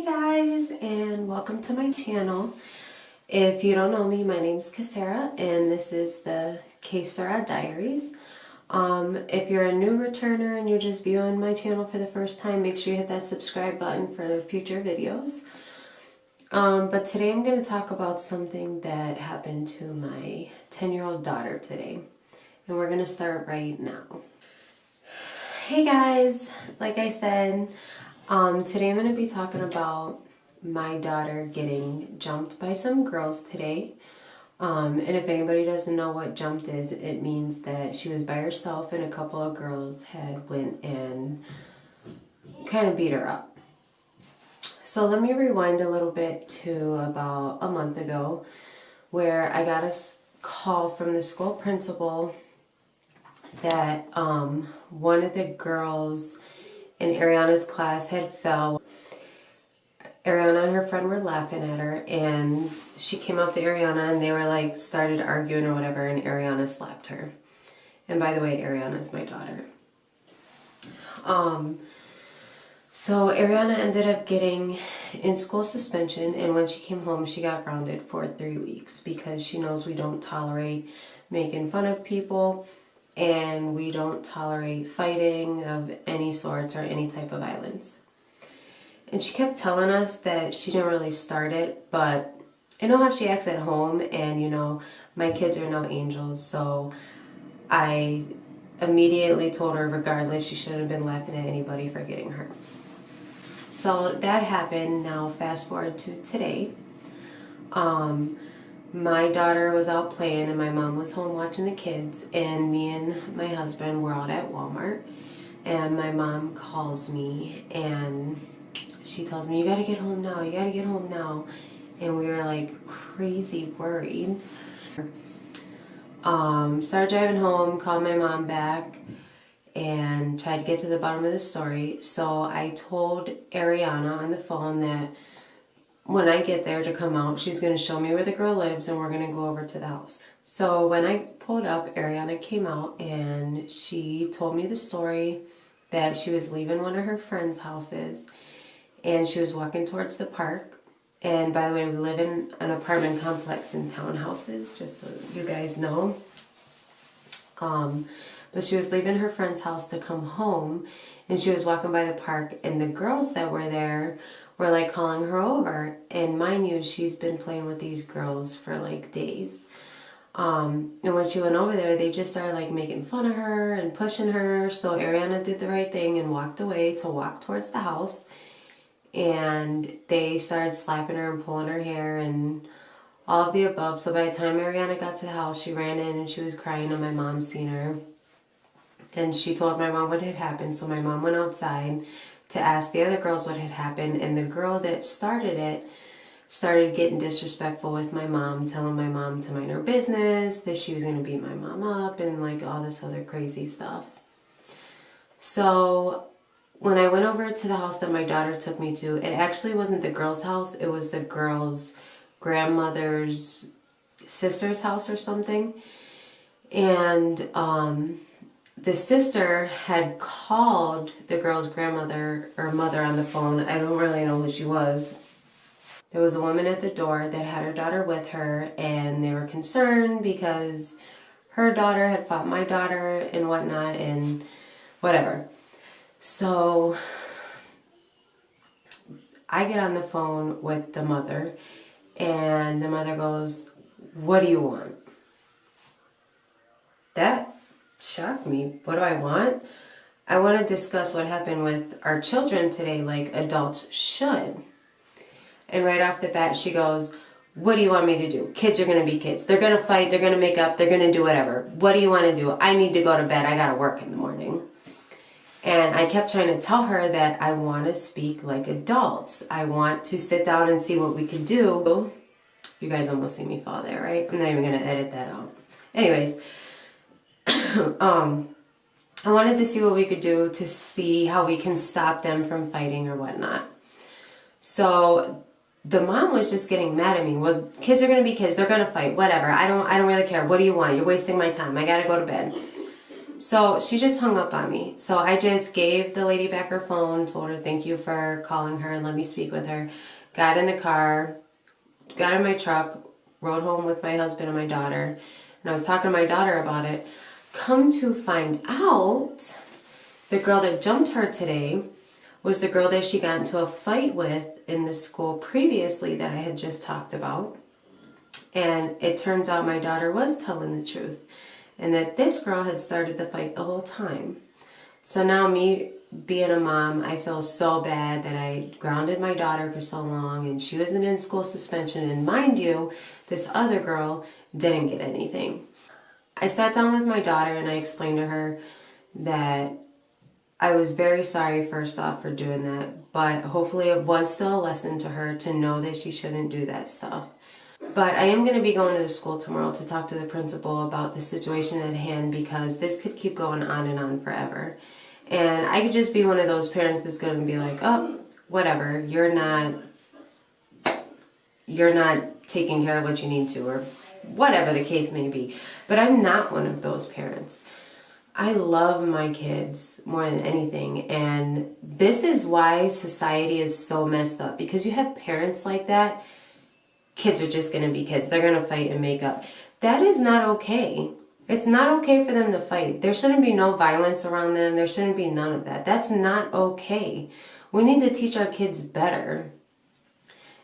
Guys, and welcome to my channel. If you don't know me, my name's SERA and this is the SERA Diaries. If you're a new returner and you're just viewing my channel for the first time, make sure you hit that subscribe button for future videos. But today I'm going to talk about something that happened to my 10-year-old daughter today. And we're going to start right now. Hey guys, like I said, today I'm going to be talking about my daughter getting jumped by some girls today. And if anybody doesn't know what jumped is, it means that she was by herself and a couple of girls had went and kind of beat her up. So let me rewind a little bit to about a month ago where I got a call from the school principal that one of the girls in Ariana's class had fell. Ariana and her friend were laughing at her, and she came up to Ariana and they were like started arguing or whatever, and Ariana slapped her. And by the way, Ariana is my daughter. So Ariana ended up getting in-school suspension, and when she came home she got grounded for 3 weeks because she knows we don't tolerate making fun of people and we don't tolerate fighting of any sorts or any type of violence. And she kept telling us that she didn't really start it, but I know how she acts at home, and you know, my kids are no angels, so I immediately told her regardless she shouldn't have been laughing at anybody for getting hurt. So that happened. Now fast forward to today. My daughter was out playing and my mom was home watching the kids, and me and my husband were out at Walmart, and my mom calls me and she tells me, you gotta get home now, you gotta get home now. And we were like crazy worried. Started driving home, called my mom back and tried to get to the bottom of the story. So I told Ariana on the phone that when I get there to come out, she's going to show me where the girl lives and we're going to go over to the house. So when I pulled up, Ariana came out and she told me the story that she was leaving one of her friends' houses and she was walking towards the park. And by the way, we live in an apartment complex in townhouses, just so you guys know. But she was leaving her friend's house to come home, and she was walking by the park, and the girls that were there were like calling her over. And mind you, she's been playing with these girls for like days. And when she went over there, they just started like making fun of her and pushing her. So Ariana did the right thing and walked away to walk towards the house. And they started slapping her and pulling her hair and all of the above. So by the time Ariana got to the house, she ran in and she was crying, and my mom seen her. And she told my mom what had happened. So my mom went outside to ask the other girls what had happened. And the girl that started it started getting disrespectful with my mom, telling my mom to mind her business, that she was going to beat my mom up and like all this other crazy stuff. So when I went over to the house that my daughter took me to, it actually wasn't the girl's house. It was the girl's grandmother's sister's house or something. And the sister had called the girl's grandmother or mother on the phone. I don't really know who she was. There was a woman at the door that had her daughter with her, and they were concerned because her daughter had fought my daughter and whatnot and whatever. So I get on the phone with the mother, and the mother goes, "What do you want?" That shocked me. What do I want? I want to discuss what happened with our children today like adults should. And right off the bat she goes, "What do you want me to do? Kids are going to be kids. They're going to fight, they're going to make up, they're going to do whatever. What do you want to do? I need to go to bed. I got to work in the morning." And I kept trying to tell her that I want to speak like adults. I want to sit down and see what we can do. You guys almost see me fall there, right? I'm not even going to edit that out. Anyways, I wanted to see what we could do to see how we can stop them from fighting or whatnot. So the mom was just getting mad at me. Well, kids are going to be kids. They're going to fight. Whatever. I don't really care. What do you want? You're wasting my time. I got to go to bed. So she just hung up on me. So I just gave the lady back her phone, told her thank you for calling her and let me speak with her. Got in the car, got in my truck, rode home with my husband and my daughter. And I was talking to my daughter about it. Come to find out, the girl that jumped her today was the girl that she got into a fight with in the school previously that I had just talked about. And it turns out my daughter was telling the truth. And that this girl had started the fight the whole time. So now me being a mom, I feel so bad that I grounded my daughter for so long and she was in in-school suspension. And mind you, this other girl didn't get anything. I sat down with my daughter and I explained to her that I was very sorry first off for doing that, but hopefully it was still a lesson to her to know that she shouldn't do that stuff. But I am going to be going to the school tomorrow to talk to the principal about the situation at hand because this could keep going on and on forever. And I could just be one of those parents that's going to be like, oh, whatever, you're not taking care of what you need to, or whatever the case may be. But I'm not one of those parents. I love my kids more than anything, and this is why society is so messed up, because you have parents like that. Kids are just going to be kids. They're going to fight and make up. That is not okay. It's not okay for them to fight. There shouldn't be no violence around them. There shouldn't be none of that. That's not okay. We need to teach our kids better.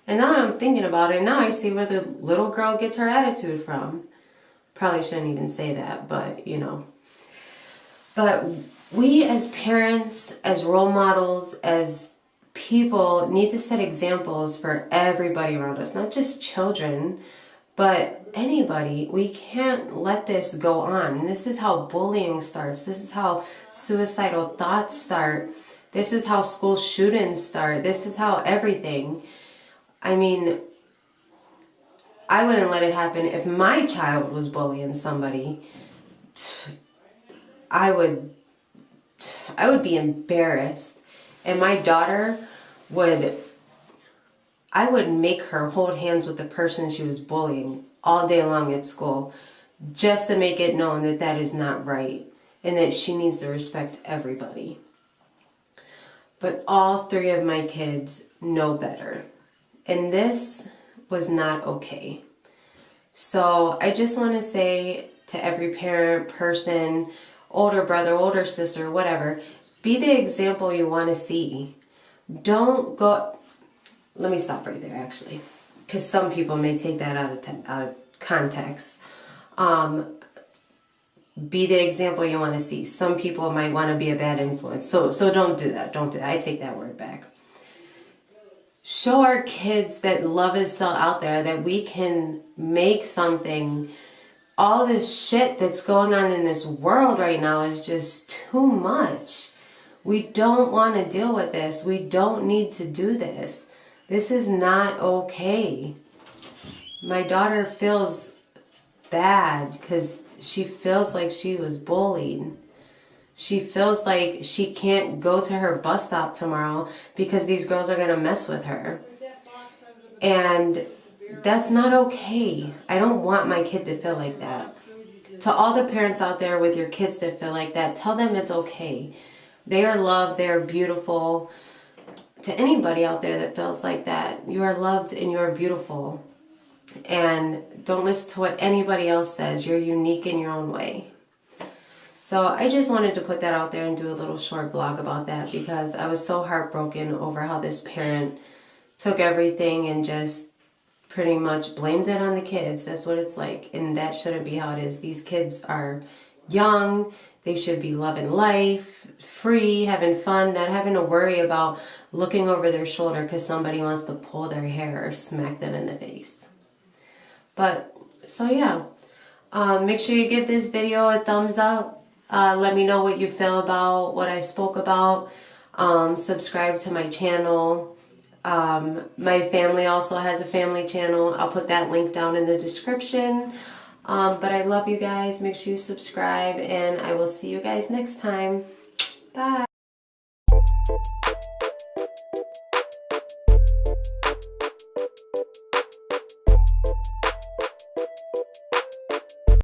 And now I'm thinking about it, now I see where the little girl gets her attitude from. Probably shouldn't even say that, but you know. But we as parents, as role models, as people need to set examples for everybody around us, not just children, but anybody. We can't let this go on. This is how bullying starts. This is how suicidal thoughts start. This is how school shootings start. This is how everything. I mean, I wouldn't let it happen. If my child was bullying somebody, I would be embarrassed. And my daughter I would make her hold hands with the person she was bullying all day long at school, just to make it known that that is not right and that she needs to respect everybody. But all three of my kids know better, and this was not okay. So I just want to say to every parent, person, older brother, older sister, whatever, be the example you want to see. Don't go, let me stop right there actually, because some people may take that out of context. Be the example you want to see. Some people might want to be a bad influence. So don't do that. Don't do that. I take that word back. Show our kids that love is still out there, that we can make something. All this shit that's going on in this world right now is just too much. We don't want to deal with this. We don't need to do this. This is not okay. My daughter feels bad because she feels like she was bullied. She feels like she can't go to her bus stop tomorrow because these girls are going to mess with her. And that's not okay. I don't want my kid to feel like that. To all the parents out there with your kids that feel like that, tell them it's okay. They are loved. They are beautiful. To anybody out there that feels like that, you are loved and you are beautiful. And don't listen to what anybody else says. You're unique in your own way. So I just wanted to put that out there and do a little short vlog about that, because I was so heartbroken over how this parent took everything and just pretty much blamed it on the kids. That's what it's like. And that shouldn't be how it is. These kids are young. They should be loving life, free, having fun, not having to worry about looking over their shoulder because somebody wants to pull their hair or smack them in the face. But, so yeah. Make sure you give this video a thumbs up. Let me know what you feel about what I spoke about. Subscribe to my channel. My family also has a family channel. I'll put that link down in the description. But I love you guys. Make sure you subscribe, and I will see you guys next time. Bye.